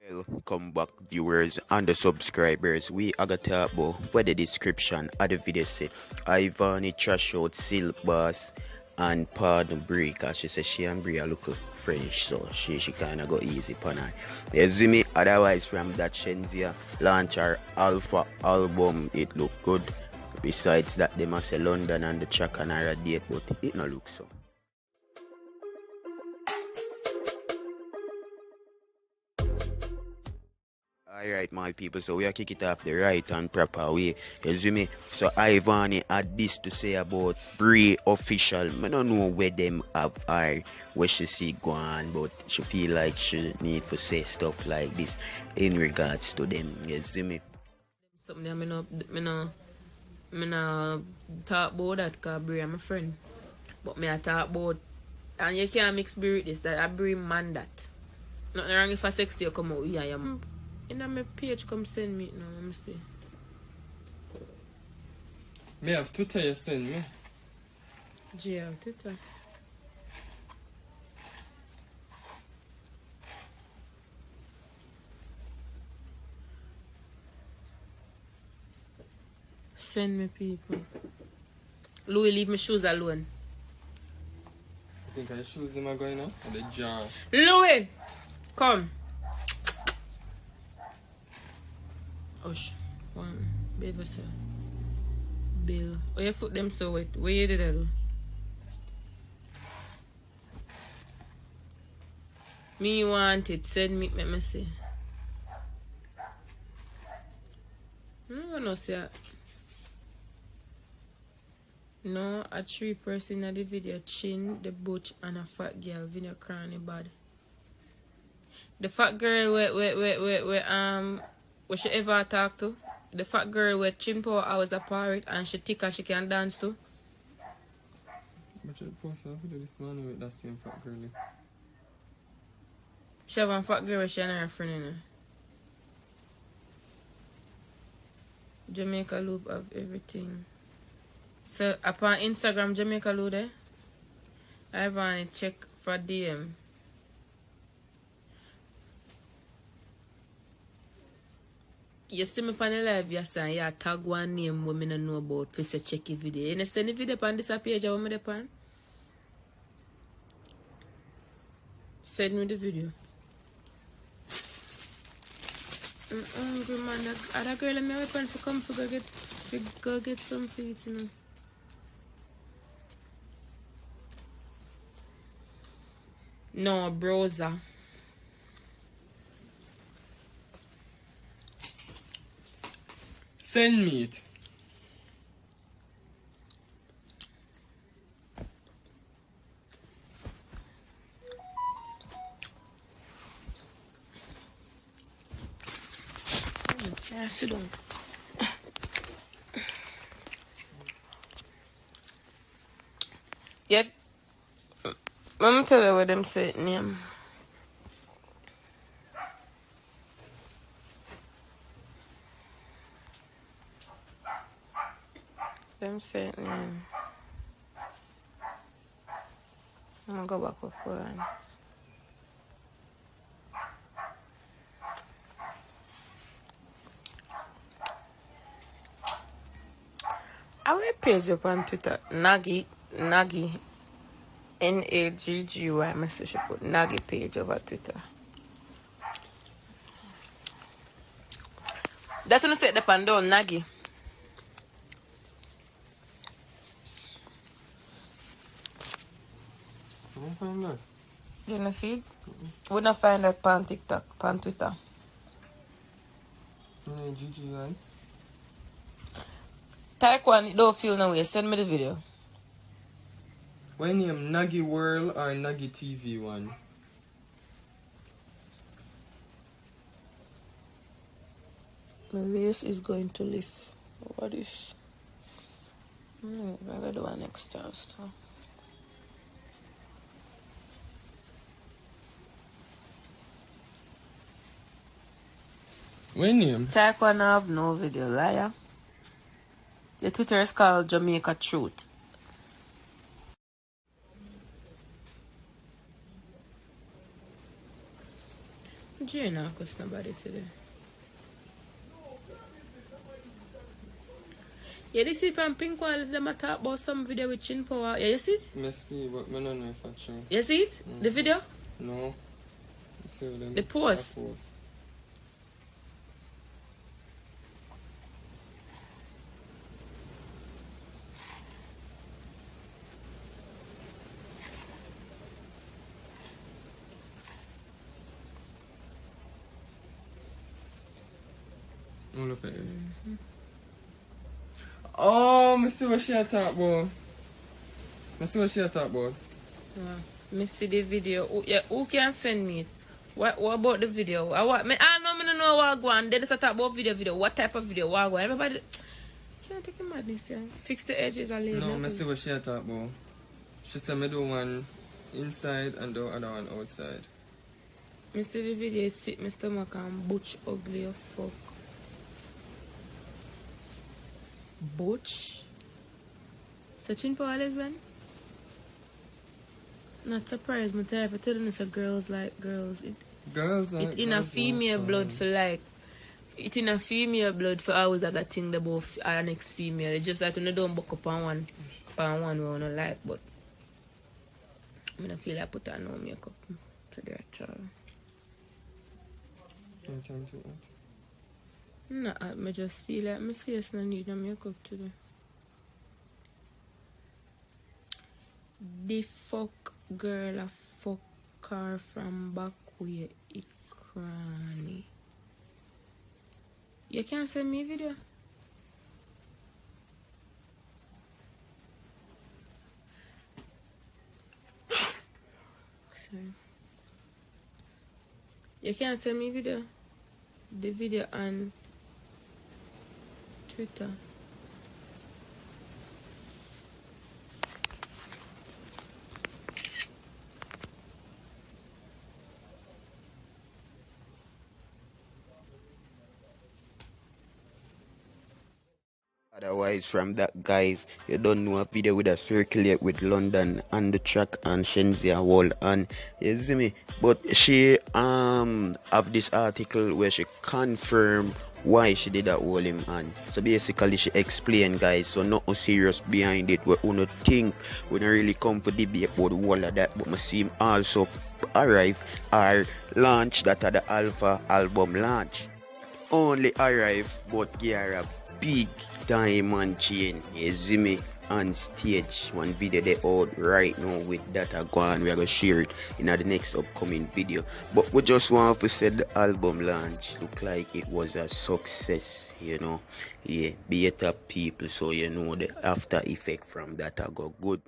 Welcome back viewers and the subscribers. We are gonna talk about where the description of the video say Ivany trash out Silk Boss and pardon Bri, cause she says she and Bri are look French, so she kinda go easy upon her. You see me? Otherwise from that Shenseea launch her Alpha album, it look good. Besides that, they must say London and the track and her a date, but it no look so. Alright my people, so we are kick it off the right and proper way. You see me? So Ivany had this to say about Bri official. I don't know where them have her, where she see go on, but she feel like she need to say stuff like this in regards to them. You see me? Something I no talk about that because Bri am my friend. But me I talk about, and you can't mix Bri with this, that I Bri man that. Nothing wrong if a 60 you come out here, yeah. In my page, come send me now. Let me see. Me have Twitter, you send me. Yeah, Twitter. Send me people. Louis, leave my shoes alone. I think the shoes am I going on? Or the jar? Louis! Come. Osh. One. Baby, sir. Bill. Oh, your foot them so wet. Where you did that? Me want it. Send me. Let me see. I'm gonna see that. No, a 3 person in the video. Chin, the butch, and a fat girl. Video cranny bad. The fat girl what she ever talk to? The fat girl with chin power hours apart and she thick and she can dance too. But you post a video this morning with that same fat girl. She have a fat girl with she and her friend in her. Jamaica Loop of everything. So upon Instagram Jamaica Loop there. I want to check for DM. You see me on the live yesterday, yeah, tag one name we don't know about for say check the video. You send the video on this page or me on? Send me the video. I'm hungry man. That other girl me weapon for come for go get some food, you know. No, browser. Send me it. Yeah, sit down. Yes. Let me tell you what them say name. Them say name. I'm gonna go back up one. I will page up on Twitter. Naggy. Naggy message put Naggy page over Twitter. That's when I said the pandon Naggy. I don't find that. You know see? We don't find that on TikTok, on Twitter. GG, Type one, don't feel no way. Send me the video. What name? Naggy World or Naggy TV one? My lace is going to lift. What is? Maybe do one next Thursday. What name? Type one have no video, liar. The Twitter is called Jamaica Truth. Jay not cuss nobody today. Yeah, this is from Pink while them a talk about some video with chin power. Yeah, you see it? I see, but I don't know if it's true. You see it? The video? No. I see what them The post? the post. Oh, look at it. Oh, I see what she talk about. I see what she talk about. Yeah. Me see the video. Who can send me it? What about the video? I don't know what go on. Then it's a talk about video. What type of video? What go on? Everybody can't take a madness, yeah. Fix the edges a little. No, I see what she talk about. She said me do one inside and the other one outside. Me see the video, sit my stomach and butch ugly as fuck. Butch? Searching for a lesbian? Not surprised, my type of telling us a girls like girls. Girls like It in a female blood for like it in a female blood for always I got thing the both our next female. It's just like when you don't buck up on one we don't like, but I don't feel like put on no makeup today at all. I'm trying to No, I just feel like my face no need no makeup today. The fuck girl a fuck her from back where it cranny. You can't send me a video? Sorry. You can't send me a video? The video on Twitter. Otherwise, from that, guys, you don't know a video with a circulate with London and the track and Shenseea Wull, and you see me. But she have this article where she confirmed why she did that Wull him on. So basically, she explained, guys. So nothing serious behind it. We don't think we don't really come for debate about the whole of that. But we see him also arrive or launch that at the Alpha album launch. Only arrive, but get a big diamond chain, you see me, on stage. One video they out right now with that go on. We are gonna share it in the next upcoming video. But we just want to say the album launch look like it was a success, you know. Yeah, better people, so you know the after effect from that go good.